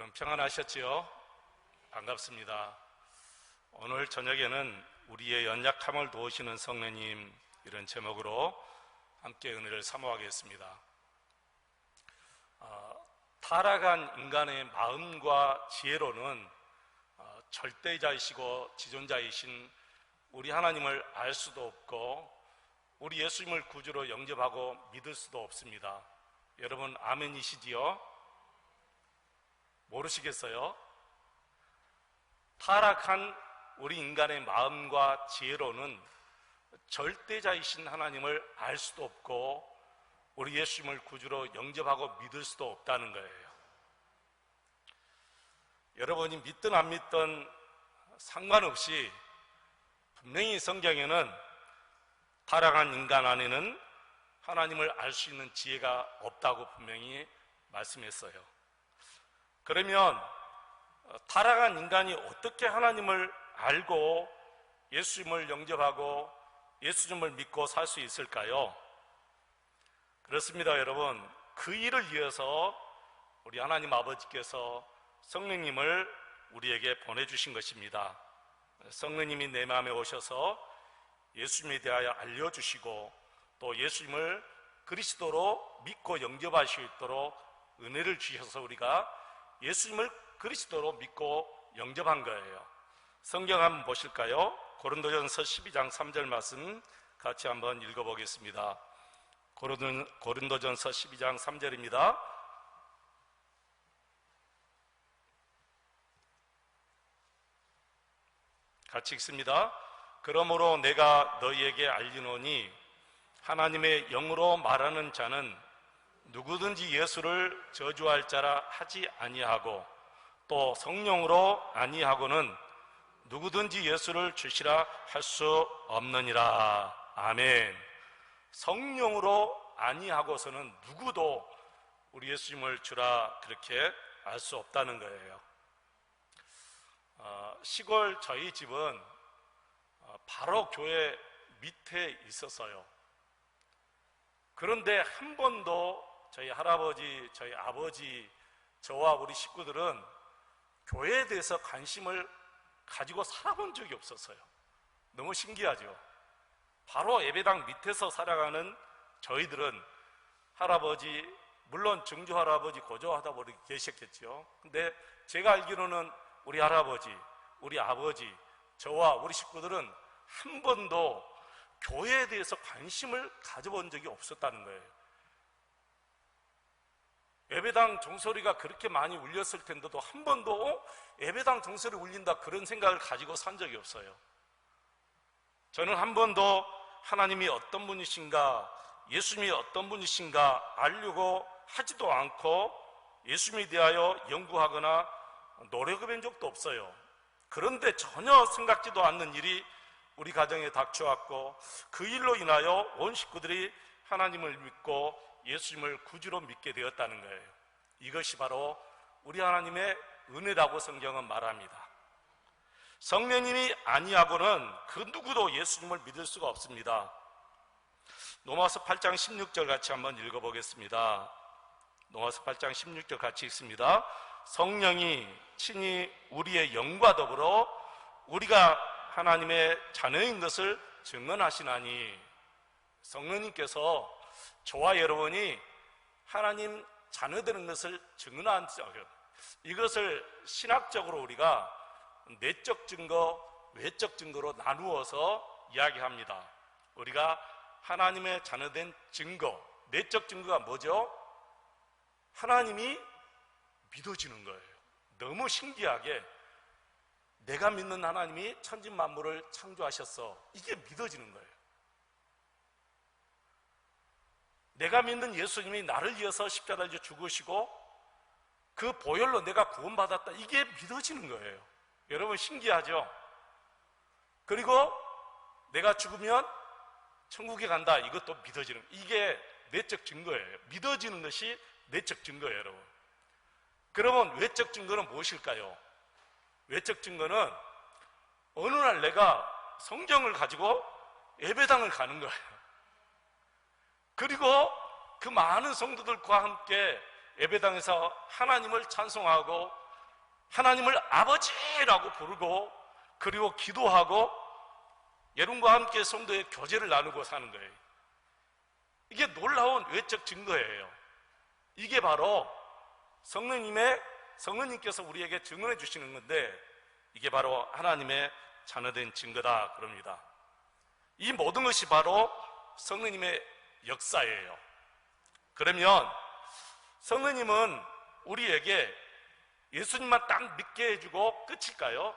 여러분 평안하셨지요? 반갑습니다. 오늘 저녁에는 우리의 연약함을 도우시는 성령님, 이런 제목으로 함께 은혜를 사모하겠습니다. 타락한 인간의 마음과 지혜로는 절대자이시고 지존자이신 우리 하나님을 알 수도 없고 우리 예수님을 구주로 영접하고 믿을 수도 없습니다. 여러분 아멘이시지요? 모르시겠어요? 타락한 우리 인간의 마음과 지혜로는 절대자이신 하나님을 알 수도 없고 우리 예수님을 구주로 영접하고 믿을 수도 없다는 거예요. 여러분이 믿든 안 믿든 상관없이 분명히 성경에는 타락한 인간 안에는 하나님을 알 수 있는 지혜가 없다고 분명히 말씀했어요. 그러면 타락한 인간이 어떻게 하나님을 알고 예수님을 영접하고 예수님을 믿고 살 수 있을까요? 그렇습니다, 여러분. 그 일을 위해서 우리 하나님 아버지께서 성령님을 우리에게 보내주신 것입니다. 성령님이 내 마음에 오셔서 예수님에 대하여 알려주시고 또 예수님을 그리스도로 믿고 영접할 수 있도록 은혜를 주셔서 우리가 예수님을 그리스도로 믿고 영접한 거예요. 성경 한번 보실까요? 고린도전서 12장 3절 말씀 같이 한번 읽어보겠습니다. 고린도전서 12장 3절입니다. 같이 읽습니다. 그러므로 내가 너희에게 알리노니 하나님의 영으로 말하는 자는 누구든지 예수를 저주할 자라 하지 아니하고 또 성령으로 아니하고는 누구든지 예수를 주시라 할 수 없느니라. 아멘. 성령으로 아니하고서는 누구도 우리 예수님을 주라 그렇게 알 수 없다는 거예요. 시골 저희 집은 바로 교회 밑에 있었어요. 그런데 한 번도 저희 할아버지, 저희 아버지, 저와 우리 식구들은 교회에 대해서 관심을 가지고 살아본 적이 없었어요. 너무 신기하죠? 바로 예배당 밑에서 살아가는 저희들은 할아버지, 물론 증조 할아버지, 고조 할아버지 계셨겠죠. 근데 제가 알기로는 우리 할아버지, 우리 아버지, 저와 우리 식구들은 한 번도 교회에 대해서 관심을 가져본 적이 없었다는 거예요. 예배당 종소리가 그렇게 많이 울렸을 텐데도 한 번도 예배당 종소리 울린다 그런 생각을 가지고 산 적이 없어요. 저는 한 번도 하나님이 어떤 분이신가, 예수님이 어떤 분이신가 알려고 하지도 않고 예수님에 대하여 연구하거나 노력해본 적도 없어요. 그런데 전혀 생각지도 않는 일이 우리 가정에 닥쳐왔고 그 일로 인하여 온 식구들이 하나님을 믿고 예수님을 구주로 믿게 되었다는 거예요. 이것이 바로 우리 하나님의 은혜라고 성경은 말합니다. 성령님이 아니하고는 그 누구도 예수님을 믿을 수가 없습니다. 로마서 8장 16절 같이 한번 읽어보겠습니다. 로마서 8장 16절 같이 읽습니다. 성령이 친히 우리의 영과 더불어 우리가 하나님의 자녀인 것을 증언하시나니, 성령님께서 저와 여러분이 하나님 자녀되는 것을 증언한, 이것을 신학적으로 우리가 내적 증거, 외적 증거로 나누어서 이야기합니다. 우리가 하나님의 자녀된 증거, 내적 증거가 뭐죠? 하나님이 믿어지는 거예요. 너무 신기하게 내가 믿는 하나님이 천지만물을 창조하셨어. 이게 믿어지는 거예요. 내가 믿는 예수님이 나를 위해서 십자가에 죽으시고 그 보혈로 내가 구원받았다. 이게 믿어지는 거예요. 여러분 신기하죠? 그리고 내가 죽으면 천국에 간다. 이것도 믿어지는 거예요. 이게 내적 증거예요. 믿어지는 것이 내적 증거예요, 여러분. 그러면 외적 증거는 무엇일까요? 외적 증거는 어느 날 내가 성경을 가지고 예배당을 가는 거예요. 그리고 그 많은 성도들과 함께 예배당에서 하나님을 찬송하고 하나님을 아버지라고 부르고 그리고 기도하고 여러분과 함께 성도의 교제를 나누고 사는 거예요. 이게 놀라운 외적 증거예요. 이게 바로 성령님께서 우리에게 증언해 주시는 건데, 이게 바로 하나님의 자녀된 증거다 그럽니다. 이 모든 것이 바로 성령님의 역사예요. 그러면 성령님은 우리에게 예수님만 딱 믿게 해주고 끝일까요?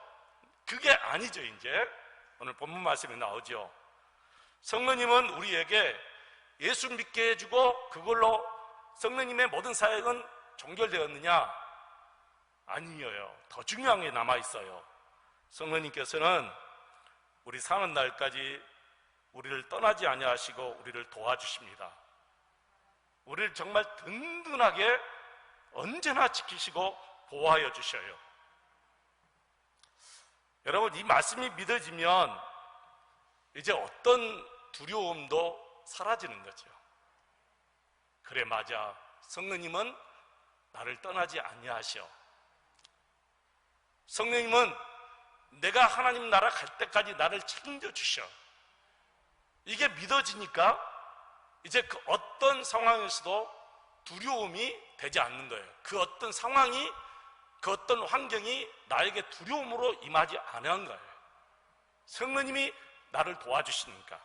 그게 아니죠. 이제 오늘 본문 말씀에 나오죠. 성령님은 우리에게 예수 믿게 해주고 그걸로 성령님의 모든 사역은 종결되었느냐? 아니에요. 더 중요한 게 남아있어요. 성령님께서는 우리 사는 날까지 우리를 떠나지 아니하시고 우리를 도와주십니다. 우리를 정말 든든하게 언제나 지키시고 보호하여 주셔요. 여러분, 이 말씀이 믿어지면 이제 어떤 두려움도 사라지는 거죠. 그래, 맞아. 성령님은 나를 떠나지 아니하셔. 성령님은 내가 하나님 나라 갈 때까지 나를 책임져주셔. 이게 믿어지니까 이제 그 어떤 상황에서도 두려움이 되지 않는 거예요. 그 어떤 상황이, 그 어떤 환경이 나에게 두려움으로 임하지 않은 거예요. 성령님이 나를 도와주시니까.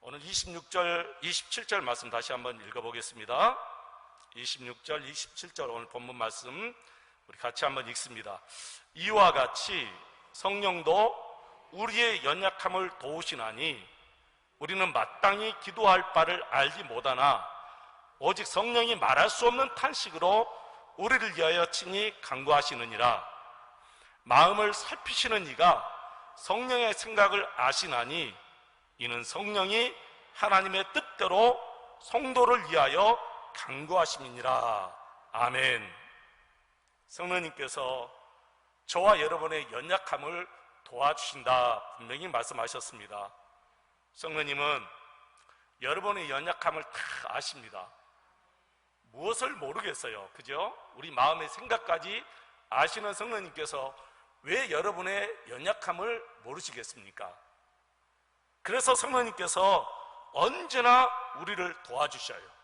오늘 26절, 27절 말씀 다시 한번 읽어보겠습니다. 26절, 27절 오늘 본문 말씀 우리 같이 한번 읽습니다. 이와 같이 성령도 우리의 연약함을 도우시나니 우리는 마땅히 기도할 바를 알지 못하나 오직 성령이 말할 수 없는 탄식으로 우리를 위하여 친히 간구하시느니라. 마음을 살피시는 이가 성령의 생각을 아시나니 이는 성령이 하나님의 뜻대로 성도를 위하여 간구하심이니라. 아멘. 성령님께서 저와 여러분의 연약함을 도와주신다 분명히 말씀하셨습니다. 성령님은 여러분의 연약함을 다 아십니다. 무엇을 모르겠어요, 그죠? 우리 마음의 생각까지 아시는 성령님께서 왜 여러분의 연약함을 모르시겠습니까? 그래서 성령님께서 언제나 우리를 도와주셔요.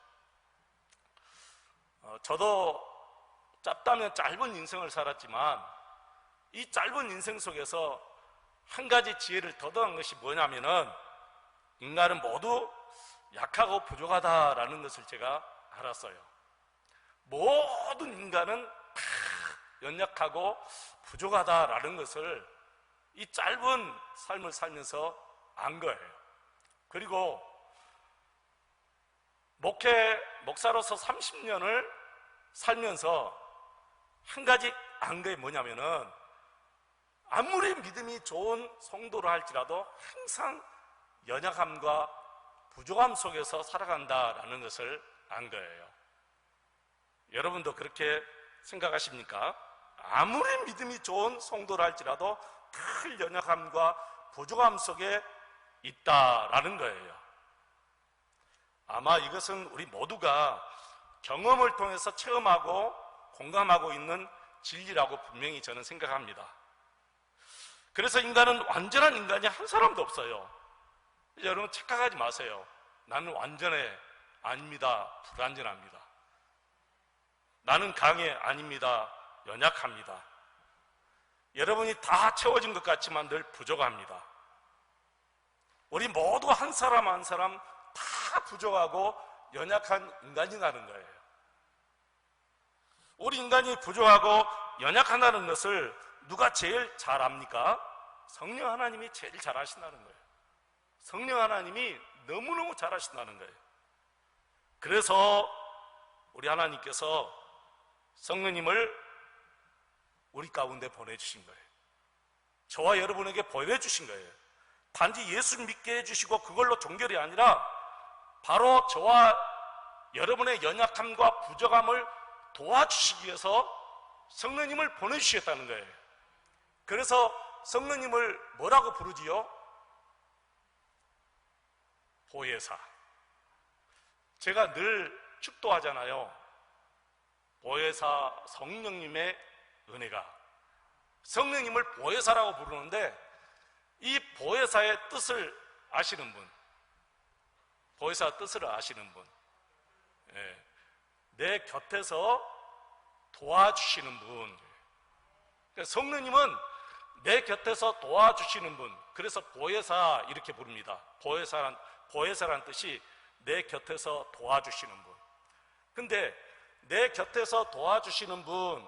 저도 짧다면 짧은 인생을 살았지만 이 짧은 인생 속에서 한 가지 지혜를 더더한 것이 뭐냐면은 인간은 모두 약하고 부족하다라는 것을 제가 알았어요. 모든 인간은 다 연약하고 부족하다라는 것을 이 짧은 삶을 살면서 안 거예요. 그리고 목사로서 30년을 살면서 한 가지 안 게 뭐냐면은 아무리 믿음이 좋은 성도로 할지라도 항상 연약함과 부족함 속에서 살아간다라는 것을 안 거예요. 여러분도 그렇게 생각하십니까? 아무리 믿음이 좋은 성도로 할지라도 늘 연약함과 부족함 속에 있다라는 거예요. 아마 이것은 우리 모두가 경험을 통해서 체험하고 공감하고 있는 진리라고 분명히 저는 생각합니다. 그래서 인간은 완전한 인간이 한 사람도 없어요. 여러분 착각하지 마세요. 나는 완전해. 아닙니다. 불완전합니다. 나는 강해. 아닙니다. 연약합니다. 여러분이 다 채워진 것 같지만 늘 부족합니다. 우리 모두 한 사람 한 사람 다 부족하고 연약한 인간이라는 거예요. 우리 인간이 부족하고 연약하다는 것을 누가 제일 잘 압니까? 성령 하나님이 제일 잘 아신다는 거예요. 성령 하나님이 너무너무 잘 아신다는 거예요. 그래서 우리 하나님께서 성령님을 우리 가운데 보내주신 거예요. 저와 여러분에게 보내주신 거예요. 단지 예수 믿게 해주시고 그걸로 종결이 아니라 바로 저와 여러분의 연약함과 부족함을 도와주시기 위해서 성령님을 보내주시겠다는 거예요. 그래서 성령님을 뭐라고 부르지요? 보혜사. 제가 늘 축도하잖아요. 보혜사 성령님의 은혜가, 성령님을 보혜사라고 부르는데 이 보혜사의 뜻을 아시는 분, 보혜사 뜻을 아시는 분, 내 곁에서 도와주시는 분. 성령님은 내 곁에서 도와주시는 분, 그래서 보혜사 이렇게 부릅니다. 보혜사란 뜻이 내 곁에서 도와주시는 분. 근데 내 곁에서 도와주시는 분,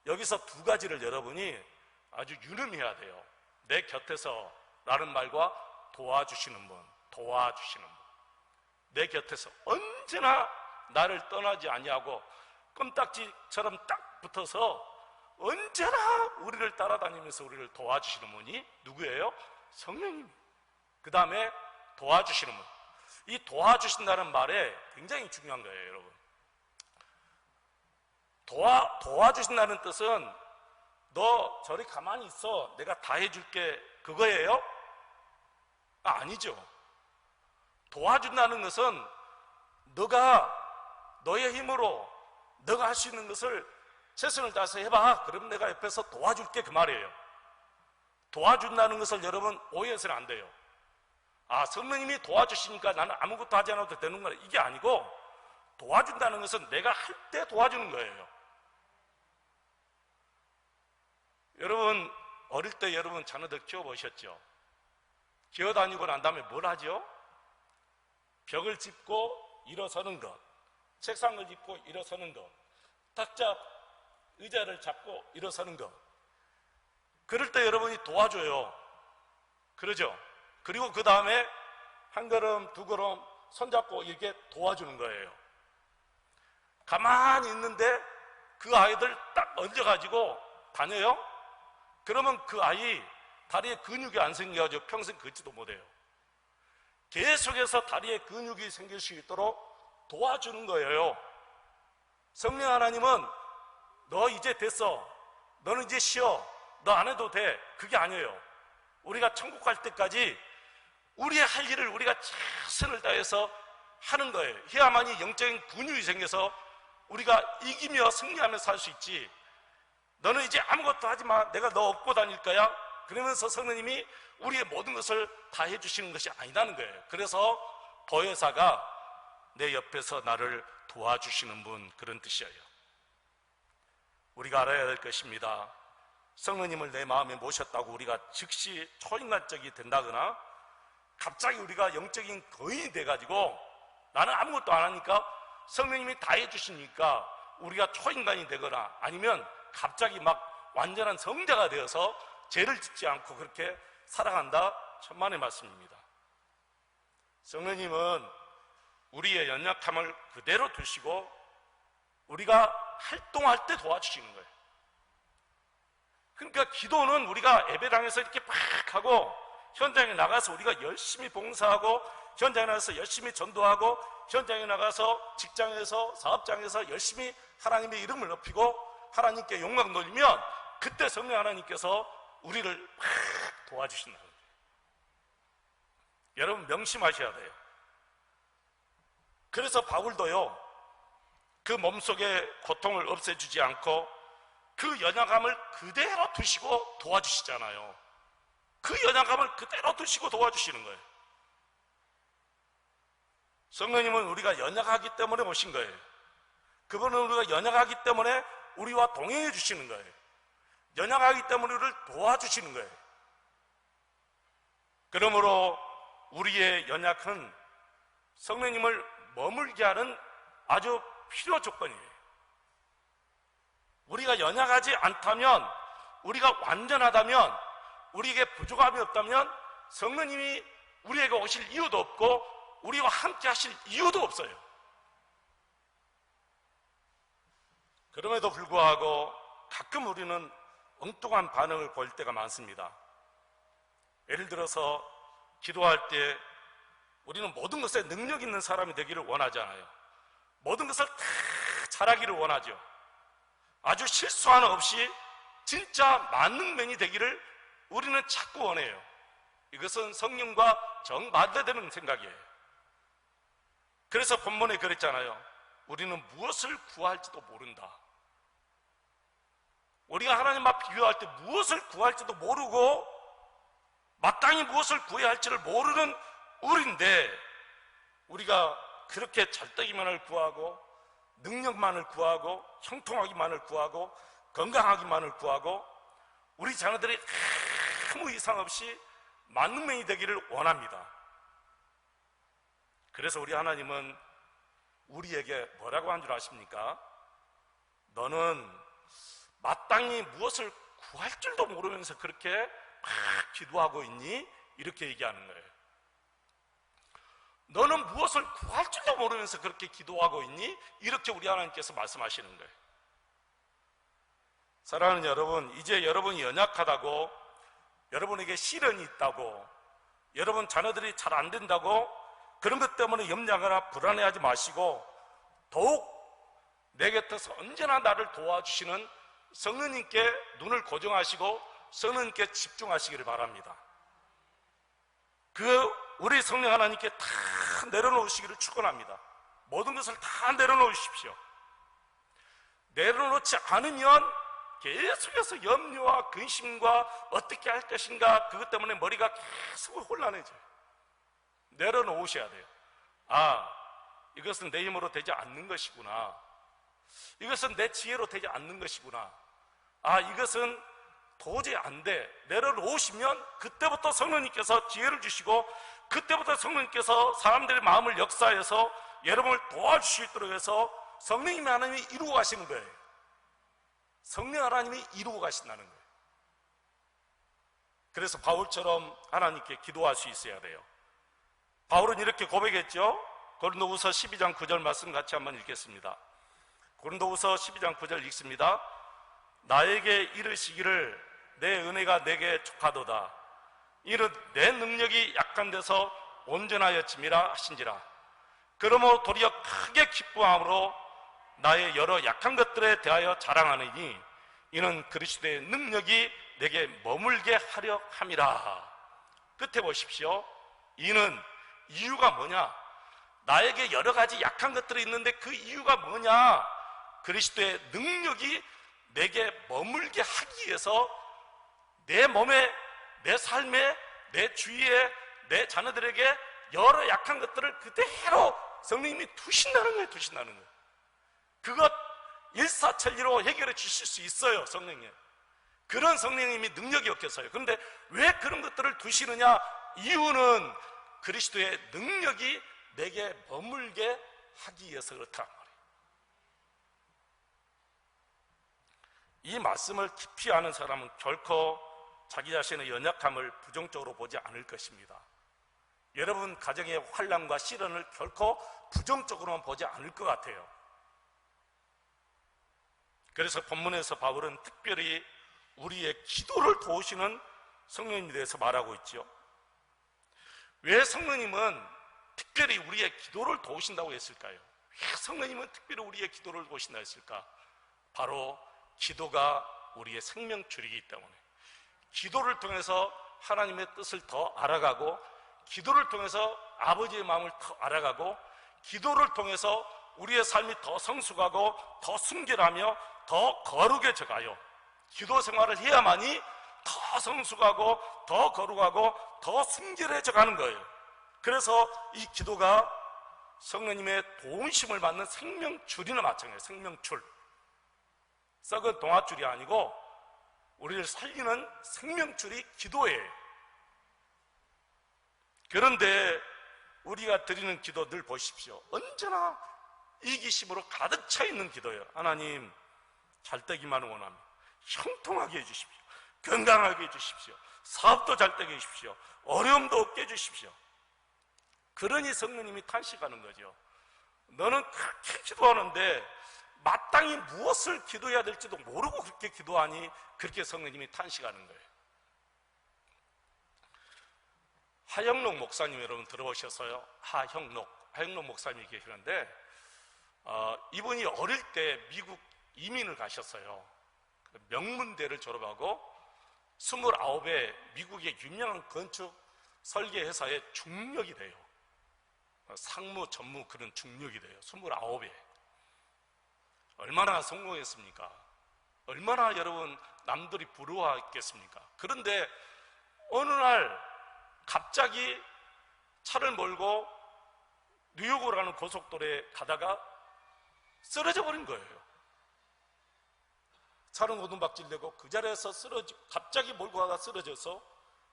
여기서 두 가지를 여러분이 아주 유념해야 돼요. 내 곁에서 라는 말과 도와주시는 분, 도와주시는 분. 내 곁에서 언제나 나를 떠나지 아니하고 껌딱지처럼 딱 붙어서 언제나 우리를 따라다니면서 우리를 도와주시는 분이 누구예요? 성령님. 그 다음에 도와주시는 분. 이 도와주신다는 말에 굉장히 중요한 거예요, 여러분. 도와주신다는 뜻은 너 저리 가만히 있어, 내가 다 해줄게, 그거예요? 아니죠. 도와준다는 것은 너가 너의 힘으로 너가 할 수 있는 것을 최선을 다해서 해봐, 그럼 내가 옆에서 도와줄게, 그 말이에요. 도와준다는 것을 여러분 오해해서는 안 돼요. 성령님이 도와주시니까 나는 아무것도 하지 않아도 되는 거야, 이게 아니고, 도와준다는 것은 내가 할 때 도와주는 거예요. 여러분 어릴 때 여러분 자녀들 키워보셨죠? 기어다니고 난 다음에 뭘 하죠? 벽을 짚고 일어서는 것, 책상을 짚고 일어서는 것, 탁자 의자를 잡고 일어서는 것. 그럴 때 여러분이 도와줘요. 그러죠? 그리고 그 다음에 한 걸음 두 걸음 손잡고 이렇게 도와주는 거예요. 가만히 있는데 그 아이들 딱 얹어가지고 다녀요? 그러면 그 아이 다리에 근육이 안 생겨가지고 평생 걷지도 못해요. 계속해서 다리에 근육이 생길 수 있도록 도와주는 거예요. 성령 하나님은 너 이제 됐어, 너는 이제 쉬어, 너 안 해도 돼, 그게 아니에요. 우리가 천국 갈 때까지 우리의 할 일을 우리가 최선을 다해서 하는 거예요. 해야만이 영적인 근육이 생겨서 우리가 이기며 승리하며 살 수 있지. 너는 이제 아무것도 하지 마, 내가 너 업고 다닐 거야, 그러면서 성령님이 우리의 모든 것을 다 해주시는 것이 아니라는 거예요. 그래서 보혜사가 내 옆에서 나를 도와주시는 분, 그런 뜻이에요. 우리가 알아야 될 것입니다. 성령님을 내 마음에 모셨다고 우리가 즉시 초인간적이 된다거나 갑자기 우리가 영적인 거인이 돼가지고 나는 아무것도 안 하니까 성령님이 다 해주시니까 우리가 초인간이 되거나 아니면 갑자기 막 완전한 성자가 되어서 죄를 짓지 않고 그렇게 살아간다, 천만의 말씀입니다. 성령님은 우리의 연약함을 그대로 두시고 우리가 활동할 때 도와주시는 거예요. 그러니까 기도는 우리가 예배당에서 이렇게 막 하고 현장에 나가서 우리가 열심히 봉사하고 현장에 나가서 열심히 전도하고 현장에 나가서 직장에서 사업장에서 열심히 하나님의 이름을 높이고 하나님께 영광 돌리면 그때 성령 하나님께서 우리를 막 도와주신다는 거예요. 여러분 명심하셔야 돼요. 그래서 바울도요, 그 몸속의 고통을 없애주지 않고 그 연약함을 그대로 두시고 도와주시잖아요. 그 연약함을 그대로 두시고 도와주시는 거예요. 성령님은 우리가 연약하기 때문에 오신 거예요. 그분은 우리가 연약하기 때문에 우리와 동행해 주시는 거예요. 연약하기 때문에 우리를 도와주시는 거예요. 그러므로 우리의 연약은 성령님을 머물게 하는 아주 필요 조건이에요. 우리가 연약하지 않다면, 우리가 완전하다면, 우리에게 부족함이 없다면 성령님이 우리에게 오실 이유도 없고 우리와 함께 하실 이유도 없어요. 그럼에도 불구하고 가끔 우리는 엉뚱한 반응을 보일 때가 많습니다. 예를 들어서 기도할 때 우리는 모든 것에 능력 있는 사람이 되기를 원하잖아요. 모든 것을 다 잘하기를 원하죠. 아주 실수 하나 없이 진짜 만능맨이 되기를 우리는 자꾸 원해요. 이것은 성령과 정반대되는 생각이에요. 그래서 본문에 그랬잖아요. 우리는 무엇을 구할지도 모른다. 우리가 하나님 앞 비교할 때 무엇을 구할지도 모르고 마땅히 무엇을 구해야 할지를 모르는 우리인데, 우리가 그렇게 잘되기만을 구하고 능력만을 구하고 형통하기만을 구하고 건강하기만을 구하고 우리 자녀들이 아무 이상 없이 만능명이 되기를 원합니다. 그래서 우리 하나님은 우리에게 뭐라고 한 줄 아십니까? 너는 마땅히 무엇을 구할 줄도 모르면서 그렇게 막 기도하고 있니? 이렇게 얘기하는 거예요. 너는 무엇을 구할 줄도 모르면서 그렇게 기도하고 있니? 이렇게 우리 하나님께서 말씀하시는 거예요. 사랑하는 여러분, 이제 여러분이 연약하다고, 여러분에게 시련이 있다고, 여러분 자녀들이 잘 안 된다고 그런 것 때문에 염려하거나 불안해하지 마시고, 더욱 내 곁에서 언제나 나를 도와주시는 성령님께 눈을 고정하시고 성령님께 집중하시기를 바랍니다. 우리 성령 하나님께 다 내려놓으시기를 축원합니다. 모든 것을 다 내려놓으십시오. 내려놓지 않으면 계속해서 염려와 근심과 어떻게 할 것인가, 그것 때문에 머리가 계속 혼란해져요. 내려놓으셔야 돼요. 이것은 내 힘으로 되지 않는 것이구나. 이것은 내 지혜로 되지 않는 것이구나. 이것은 도저히 안 돼. 내려놓으시면 그때부터 성령님께서 지혜를 주시고, 그때부터 성령님께서 사람들의 마음을 역사해서 여러분을 도와주실 수 있도록 해서 성령님이 하나님이 이루고 가시는 거예요. 성령 하나님이 이루고 가신다는 거예요. 그래서 바울처럼 하나님께 기도할 수 있어야 돼요. 바울은 이렇게 고백했죠. 고린도후서 12장 9절 말씀 같이 한번 읽겠습니다. 고린도후서 12장 9절 읽습니다. 나에게 이르시기를 내 은혜가 내게 족하도다. 이는 내 능력이 약한 데서 온전하였음이라 하신지라. 그러므로 도리어 크게 기뻐함으로 나의 여러 약한 것들에 대하여 자랑하느니 이는 그리스도의 능력이 내게 머물게 하려 함이라. 끝에 보십시오. 이는 이유가 뭐냐? 나에게 여러 가지 약한 것들이 있는데 그 이유가 뭐냐? 그리스도의 능력이 내게 머물게 하기 위해서 내 몸에, 내 삶에, 내 주위에, 내 자녀들에게 여러 약한 것들을 그대로 성령님이 두신다는 거예요. 두신다는 거예요. 그것 일사천리로 해결해 주실 수 있어요. 성령님. 그런 성령님이 능력이 없겠어요. 그런데 왜 그런 것들을 두시느냐? 이유는 그리스도의 능력이 내게 머물게 하기 위해서 그렇단 말이에요. 이 말씀을 깊이 아는 사람은 결코 자기 자신의 연약함을 부정적으로 보지 않을 것입니다. 여러분 가정의 환난과 시련을 결코 부정적으로만 보지 않을 것 같아요. 그래서 본문에서 바울은 특별히 우리의 기도를 도우시는 성령님에 대해서 말하고 있죠. 왜 성령님은 특별히 우리의 기도를 도우신다고 했을까요? 왜 성령님은 특별히 우리의 기도를 도우신다고 했을까? 바로 기도가 우리의 생명줄이기 때문에, 기도를 통해서 하나님의 뜻을 더 알아가고, 기도를 통해서 아버지의 마음을 더 알아가고, 기도를 통해서 우리의 삶이 더 성숙하고 더 순결하며 더 거룩해져 가요. 기도 생활을 해야만이 더 성숙하고 더 거룩하고 더 순결해져 가는 거예요. 그래서 이 기도가 성령님의 도우심을 받는 생명줄이나 마찬가지예요. 생명줄. 썩은 동아줄이 아니고 우리를 살리는 생명줄이 기도예요. 그런데 우리가 드리는 기도 늘 보십시오. 언제나 이기심으로 가득 차 있는 기도예요. 하나님, 잘되기만 원합니다. 형통하게 해주십시오. 건강하게 해주십시오. 사업도 잘되게 해주십시오. 어려움도 없게 해주십시오. 그러니 성령님이 탄식하는 거죠. 너는 그렇게 기도하는데 마땅히 무엇을 기도해야 될지도 모르고 그렇게 기도하니, 그렇게 성령님이 탄식하는 거예요. 하영록 목사님 여러분 들어보셨어요? 하영록 목사님이 계시는데 이분이 어릴 때 미국 이민을 가셨어요. 명문대를 졸업하고 29에 미국의 유명한 건축 설계 회사의 중력이 돼요. 상무 전무 그런 중력이 돼요. 29에. 얼마나 성공했습니까? 얼마나 여러분 남들이 부러워했겠습니까? 그런데 어느 날 갑자기 차를 몰고 뉴욕으로 가는 고속도로에 가다가 쓰러져 버린 거예요. 차는 오두막질되고 그 자리에서 갑자기 몰고 가다가 쓰러져서,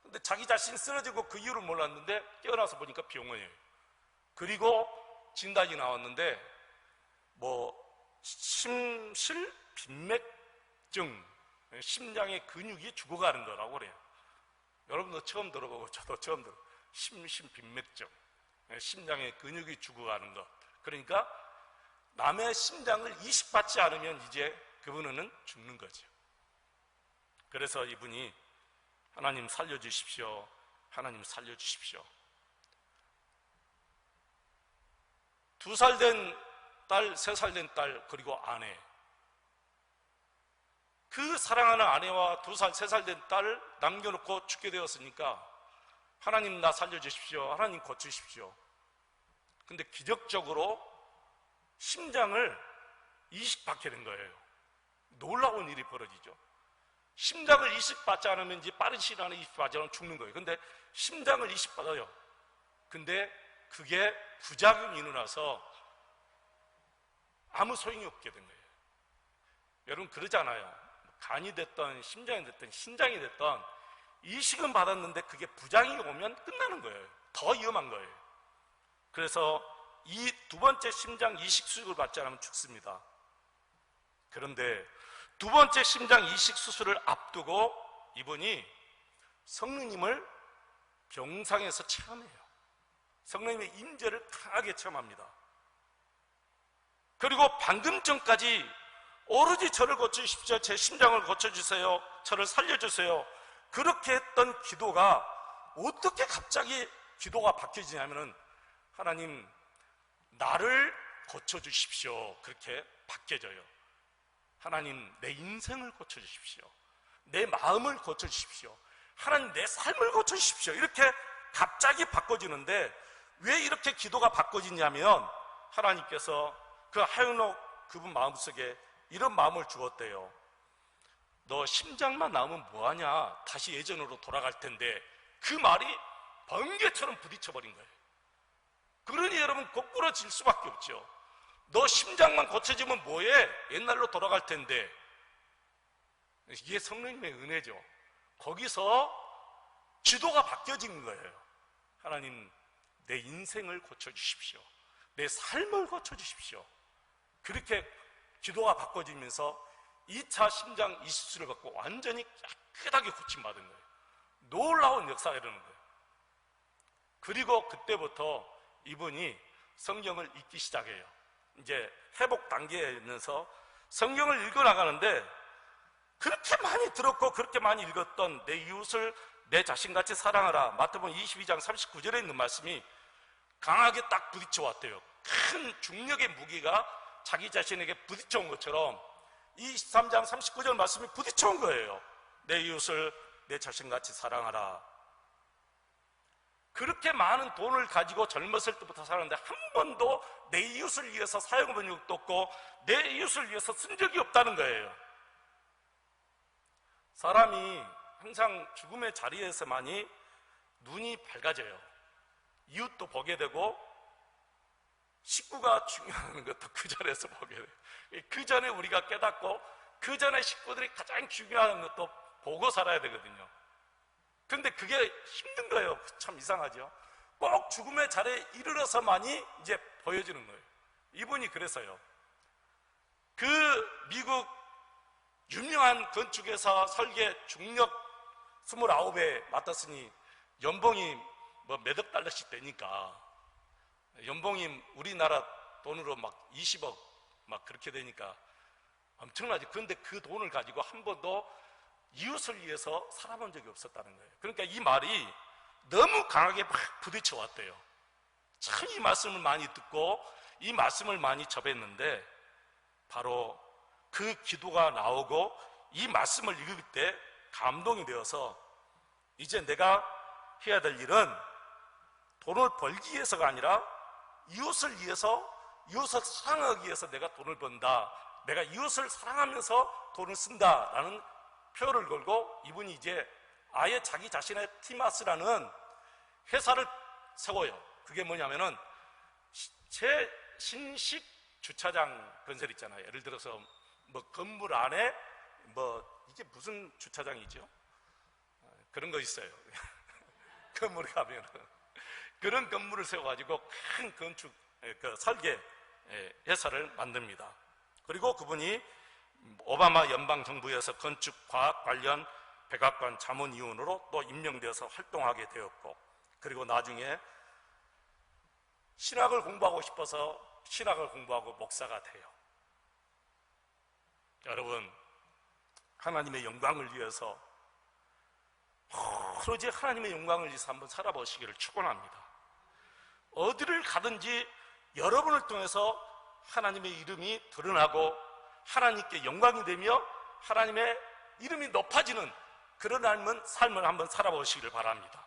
근데 자기 자신이 쓰러지고 그 이유를 몰랐는데 깨어나서 보니까 병원이에요. 그리고 진단이 나왔는데 심실 빈맥증, 심장의 근육이 죽어가는 거라고 그래요. 여러분도 처음 들어보고 저도 처음 들어요. 심신빈맥증, 심장의 근육이 죽어가는 것. 그러니까 남의 심장을 이식받지 않으면 이제 그분은 죽는 거죠. 그래서 이분이 하나님 살려주십시오, 하나님 살려주십시오. 2살 된 딸, 3살 된 딸, 그리고 아내, 그 사랑하는 아내와 2살, 3살 된 딸을 남겨놓고 죽게 되었으니까 하나님 나 살려주십시오, 하나님 고치십시오. 근데 기적적으로 심장을 이식받게 된 거예요. 놀라운 일이 벌어지죠. 심장을 이식받지 않으면 이제 빠른 시간 안에 이식받지 않으면 죽는 거예요. 근데 심장을 이식받아요. 근데 그게 부작용이 일어나서 아무 소용이 없게 된 거예요. 여러분 그러잖아요. 간이 됐던 심장이 됐던 신장이 됐던 이식은 받았는데 그게 부작용이 오면 끝나는 거예요. 더 위험한 거예요. 그래서 이 2번째 심장 이식 수술을 받지 않으면 죽습니다. 그런데 2번째 심장 이식 수술을 앞두고 이분이 성령님을 병상에서 체험해요. 성령님의 임재를 강하게 체험합니다. 그리고 방금 전까지 오로지 저를 고쳐주십시오, 제 심장을 고쳐주세요, 저를 살려주세요, 그렇게 했던 기도가 어떻게 갑자기 기도가 바뀌어지냐면은 하나님 나를 고쳐주십시오, 그렇게 바뀌어져요. 하나님 내 인생을 고쳐주십시오, 내 마음을 고쳐주십시오, 하나님 내 삶을 고쳐주십시오, 이렇게 갑자기 바꿔지는데 왜 이렇게 기도가 바꿔지냐면 하나님께서 그 하연옥 그분 마음속에 이런 마음을 주었대요. 너 심장만 나오면 뭐하냐, 다시 예전으로 돌아갈 텐데. 그 말이 번개처럼 부딪혀버린 거예요. 그러니 여러분 거꾸로 질 수밖에 없죠. 너 심장만 고쳐지면 뭐해, 옛날로 돌아갈 텐데. 이게 성령님의 은혜죠. 거기서 기도가 바뀌어진 거예요. 하나님 내 인생을 고쳐주십시오, 내 삶을 고쳐주십시오. 그렇게 기도가 바꿔지면서 2차 심장 이식술을 받고 완전히 깨끗하게 고침받은 거예요. 놀라운 역사가 일어나는 거예요. 그리고 그때부터 이분이 성경을 읽기 시작해요. 이제 회복 단계에 있면서 성경을 읽어나가는데 그렇게 많이 들었고 그렇게 많이 읽었던 내 이웃을 내 자신같이 사랑하라, 마태복음 22장 39절에 있는 말씀이 강하게 딱 부딪혀 왔대요. 큰 중력의 무기가 자기 자신에게 부딪혀온 것처럼 23장 39절 말씀이 부딪혀온 거예요. 내 이웃을 내 자신같이 사랑하라. 그렇게 많은 돈을 가지고 젊었을 때부터 살았는데 한 번도 내 이웃을 위해서 사용해본 적도 없고 내 이웃을 위해서 쓴 적이 없다는 거예요. 사람이 항상 죽음의 자리에서만이 눈이 밝아져요. 이웃도 보게 되고 식구가 중요한 것도 그 전에서 보게 돼요. 그 전에 우리가 깨닫고 그 전에 식구들이 가장 중요한 것도 보고 살아야 되거든요. 그런데 그게 힘든 거예요. 참 이상하죠. 꼭 죽음의 자리에 이르러서만이 이제 보여지는 거예요. 이분이 그래서요. 그 미국 유명한 건축회사 설계 중력 29에 맡았으니 연봉이 뭐 몇억 달러씩 되니까, 연봉이 우리나라 돈으로 막 20억 막 그렇게 되니까 엄청나지. 그런데 그 돈을 가지고 한 번도 이웃을 위해서 살아본 적이 없었다는 거예요. 그러니까 이 말이 너무 강하게 막 부딪혀 왔대요. 참 이 말씀을 많이 듣고 이 말씀을 많이 접했는데 바로 그 기도가 나오고 이 말씀을 읽을 때 감동이 되어서 이제 내가 해야 될 일은 돈을 벌기 위해서가 아니라 이웃을 위해서, 이웃을 사랑하기 위해서 내가 돈을 번다, 내가 이웃을 사랑하면서 돈을 쓴다라는 표를 걸고 이분이 이제 아예 자기 자신의 티마스라는 회사를 세워요. 그게 뭐냐면은 신식 주차장 건설 있잖아요. 예를 들어서 뭐 건물 안에 뭐 이게 무슨 주차장이죠? 그런 거 있어요. 건물에 가면 그런 건물을 세워가지고 큰 건축 설계 회사를 만듭니다. 그리고 그분이 오바마 연방 정부에서 건축 과학 관련 백악관 자문위원으로 또 임명되어서 활동하게 되었고, 그리고 나중에 신학을 공부하고 싶어서 신학을 공부하고 목사가 돼요. 여러분, 하나님의 영광을 위해서 오로지 하나님의 영광을 위해서 한번 살아보시기를 축원합니다. 어디를 가든지 여러분을 통해서 하나님의 이름이 드러나고 하나님께 영광이 되며 하나님의 이름이 높아지는 그런 삶을 한번 살아보시기를 바랍니다.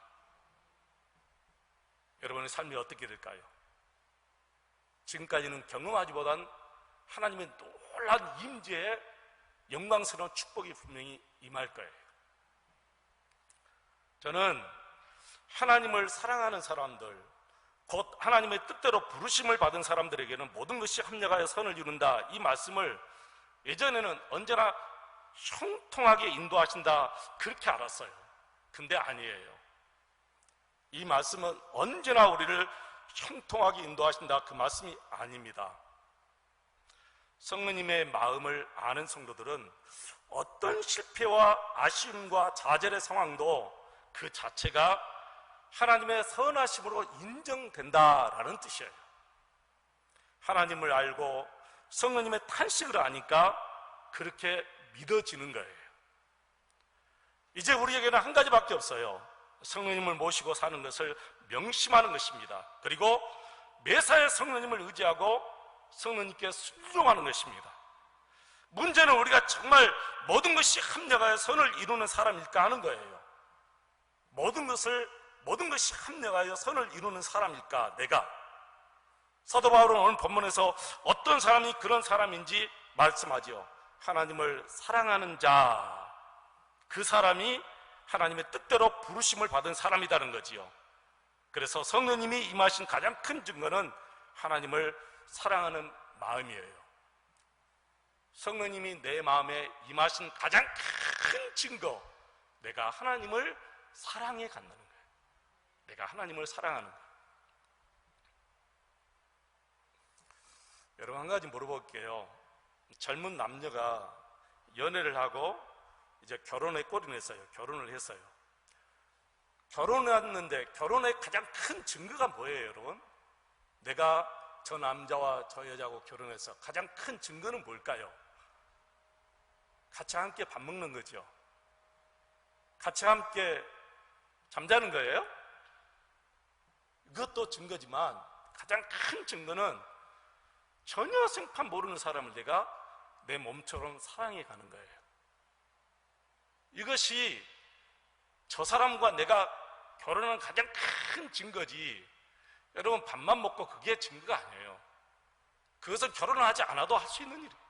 여러분의 삶이 어떻게 될까요? 지금까지는 경험하지보단 하나님의 놀라운 임재에 영광스러운 축복이 분명히 임할 거예요. 저는 하나님을 사랑하는 사람들, 곧 하나님의 뜻대로 부르심을 받은 사람들에게는 모든 것이 합력하여 선을 이룬다, 이 말씀을 예전에는 언제나 형통하게 인도하신다 그렇게 알았어요. 근데 아니에요. 이 말씀은 언제나 우리를 형통하게 인도하신다 그 말씀이 아닙니다. 성령님의 마음을 아는 성도들은 어떤 실패와 아쉬움과 좌절의 상황도 그 자체가 하나님의 선하심으로 인정된다라는 뜻이에요. 하나님을 알고 성령님의 탄식을 아니까 그렇게 믿어지는 거예요. 이제 우리에게는 한 가지밖에 없어요. 성령님을 모시고 사는 것을 명심하는 것입니다. 그리고 매사에 성령님을 의지하고 성령님께 순종하는 것입니다. 문제는 우리가 정말 모든 것이 합력하여 선을 이루는 사람일까 하는 거예요. 모든 것이 합력하여 선을 이루는 사람일까? 내가. 사도 바울은 오늘 본문에서 어떤 사람이 그런 사람인지 말씀하지요. 하나님을 사랑하는 자, 그 사람이 하나님의 뜻대로 부르심을 받은 사람이라는 거지요. 그래서 성령님이 임하신 가장 큰 증거는 하나님을 사랑하는 마음이에요. 성령님이 내 마음에 임하신 가장 큰 증거, 내가 하나님을 사랑해 간다는 거예요. 내가 하나님을 사랑하는 거예요. 여러분, 한 가지 물어볼게요. 젊은 남녀가 연애를 하고 이제 결혼에 꼴이 냈어요. 결혼을 했어요. 결혼했는데 결혼의 가장 큰 증거가 뭐예요, 여러분? 내가 저 남자와 저 여자하고 결혼해서 가장 큰 증거는 뭘까요? 같이 함께 밥 먹는 거죠. 같이 함께 잠자는 거예요? 이것도 증거지만 가장 큰 증거는 전혀 생판 모르는 사람을 내가 내 몸처럼 사랑해 가는 거예요. 이것이 저 사람과 내가 결혼한 가장 큰 증거지, 여러분 밥만 먹고 그게 증거가 아니에요. 그것은 결혼을 하지 않아도 할 수 있는 일이에요.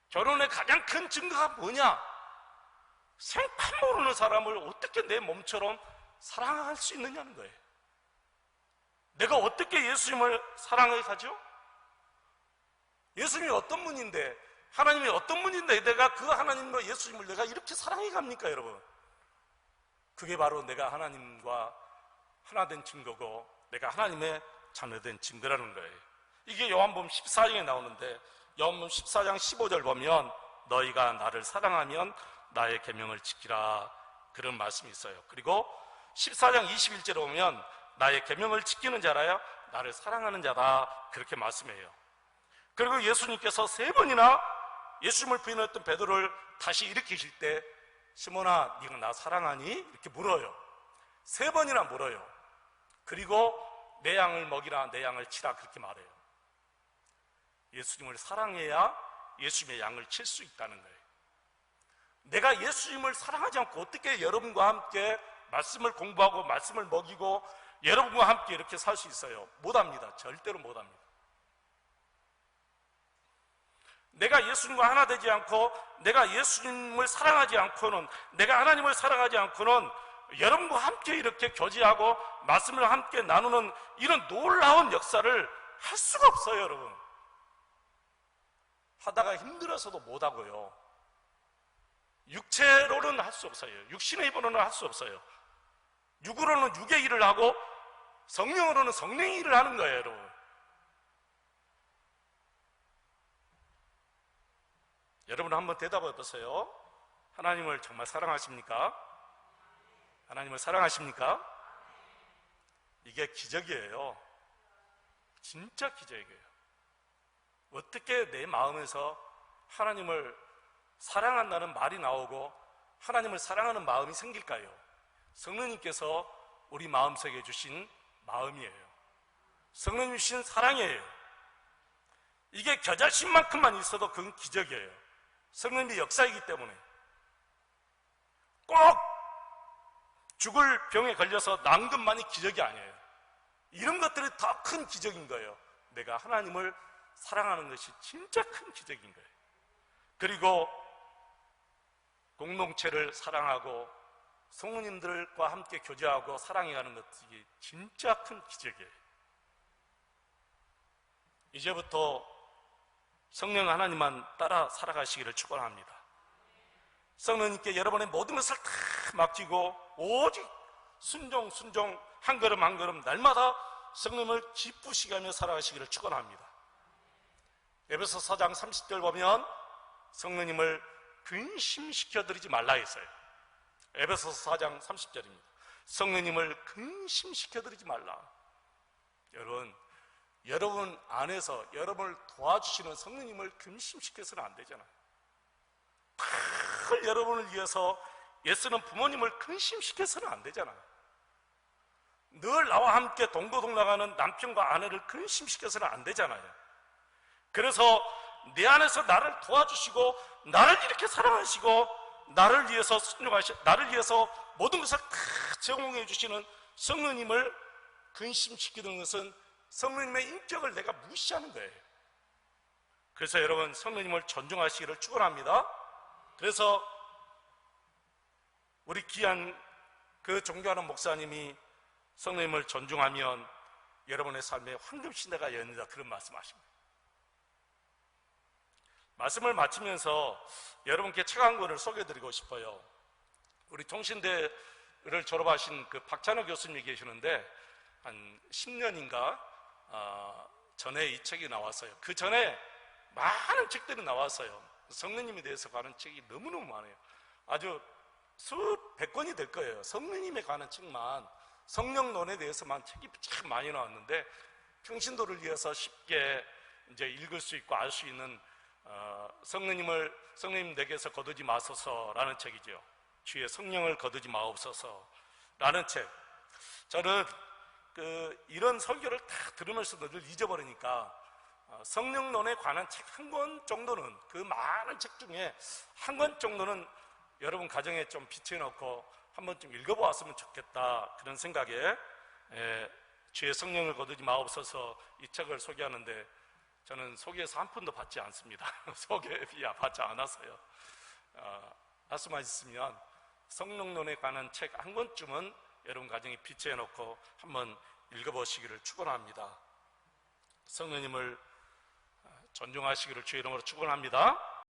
결혼의 가장 큰 증거가 뭐냐? 생판 모르는 사람을 어떻게 내 몸처럼 사랑할 수 있느냐는 거예요. 내가 어떻게 예수님을 사랑해 가죠? 예수님이 어떤 분인데, 하나님이 어떤 분인데 내가 그 하나님과 예수님을 내가 이렇게 사랑해 갑니까, 여러분? 그게 바로 내가 하나님과 하나 된 증거고 내가 하나님의 자녀된 증거라는 거예요. 이게 요한복음 14장에 나오는데, 요한복음 14장 15절 보면 너희가 나를 사랑하면 나의 계명을 지키라, 그런 말씀이 있어요. 그리고 14장 21절에 보면 나의 계명을 지키는 자라야 나를 사랑하는 자다, 그렇게 말씀해요. 그리고 예수님께서 3번이나 예수님을 부인했던 베드로를 다시 일으키실 때 시몬아 네가 나 사랑하니? 이렇게 물어요. 3번이나 물어요. 그리고 내 양을 먹이라, 내 양을 치라, 그렇게 말해요. 예수님을 사랑해야 예수님의 양을 칠 수 있다는 거예요. 내가 예수님을 사랑하지 않고 어떻게 여러분과 함께 말씀을 공부하고 말씀을 먹이고 여러분과 함께 이렇게 살 수 있어요? 못합니다. 절대로 못합니다. 내가 예수님과 하나 되지 않고 내가 예수님을 사랑하지 않고는, 내가 하나님을 사랑하지 않고는 여러분과 함께 이렇게 교제하고 말씀을 함께 나누는 이런 놀라운 역사를 할 수가 없어요. 여러분, 하다가 힘들어서도 못하고요, 육체로는 할 수 없어요. 육신의 힘으로는 할 수 없어요. 육으로는 육의 일을 하고 성령으로는 성령의 일을 하는 거예요. 여러분, 여러분 한번 대답해 보세요. 하나님을 정말 사랑하십니까? 하나님을 사랑하십니까? 이게 기적이에요. 진짜 기적이에요. 어떻게 내 마음에서 하나님을 사랑한다는 말이 나오고 하나님을 사랑하는 마음이 생길까요? 성령님께서 우리 마음속에 주신 마음이에요. 성령님 주신 사랑이에요. 이게 겨자씨만큼만 있어도 그건 기적이에요. 성령님의 역사이기 때문에. 꼭 죽을 병에 걸려서 난 것만이 기적이 아니에요. 이런 것들이 더 큰 기적인 거예요. 내가 하나님을 사랑하는 것이 진짜 큰 기적인 거예요. 그리고 공동체를 사랑하고 성도님들과 함께 교제하고 사랑해가는 것이 진짜 큰 기적이에요. 이제부터 성령 하나님만 따라 살아가시기를 축원합니다. 성령님께 여러분의 모든 것을 다 맡기고 오직 순종 한 걸음 한 걸음 날마다 성령을 기쁘시게 하며 살아가시기를 축원합니다. 에베소 4장 30절 보면 성령님을 근심시켜드리지 말라 했어요. 에베소서 4장 30절입니다. 성령님을 근심시켜드리지 말라. 여러분 안에서 여러분을 도와주시는 성령님을 근심시켜서는 안 되잖아요. 늘 여러분을 위해서 애쓰는 부모님을 근심시켜서는 안 되잖아요. 늘 나와 함께 동거동락하는 남편과 아내를 근심시켜서는 안 되잖아요. 그래서 내 안에서 나를 도와주시고 나를 이렇게 사랑하시고 나를 위해서 순종하시고 나를 위해서 모든 것을 다 제공해 주시는 성령님을 근심시키는 것은 성령님의 인격을 내가 무시하는 거예요. 그래서 여러분 성령님을 존중하시기를 축원합니다. 그래서 우리 귀한 그 존경하는 목사님이 성령님을 존중하면 여러분의 삶에 황금시대가 열린다, 그런 말씀하십니다. 말씀을 마치면서 여러분께 책 한 권을 소개해드리고 싶어요. 우리 통신대를 졸업하신 그 박찬호 교수님이 계시는데 한 10년인가 전에 이 책이 나왔어요. 그 전에 많은 책들이 나왔어요. 성령님에 대해서 관한 책이 너무너무 많아요. 아주 수백 권이 될 거예요. 성령님에 관한 책만, 성령론에 대해서만 책이 참 많이 나왔는데 평신도를 위해서 쉽게 이제 읽을 수 있고 알 수 있는 성령님 내게서 거두지 마소서라는 책이죠. 주의 성령을 거두지 마옵소서라는 책. 저는 이런 설교를 다 들으면서도 늘 잊어버리니까 성령론에 관한 책 한 권 정도는, 그 많은 책 중에 한 권 정도는 여러분 가정에 좀 비춰놓고 한 번쯤 읽어보았으면 좋겠다, 그런 생각에 주의 성령을 거두지 마옵소서 이 책을 소개하는데 저는 소개해서 한 푼도 받지 않습니다. 소개비 받지 않았어요. 할 수만 있으면 성령론에 관한 책 한 권쯤은 여러분 가정에 비춰놓고 한번 읽어보시기를 축원합니다. 성령님을 존중하시기를 주의 이름으로 축원합니다.